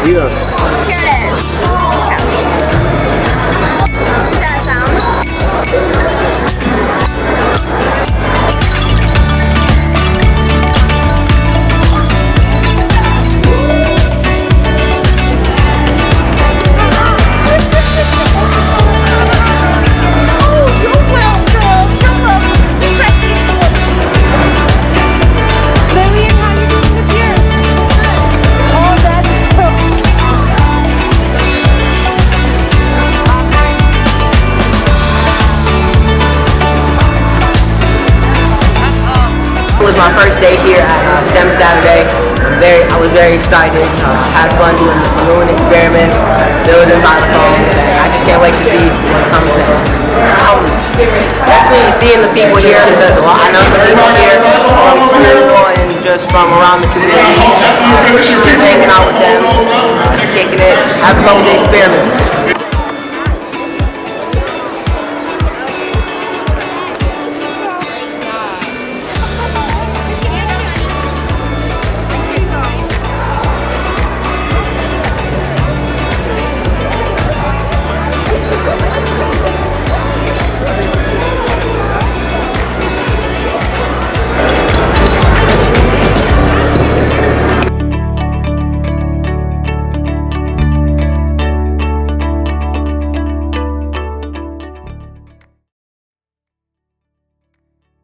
Yes. Here it is. Does that sound? It was my first day here at STEM Saturday. I was very excited. Had fun doing the balloon experiments, building xylophones, and I just can't wait to see what comes next. Definitely seeing the people here because I know some people here from school and just from around the community. Just hanging out with them, kicking it, having fun with the experiments.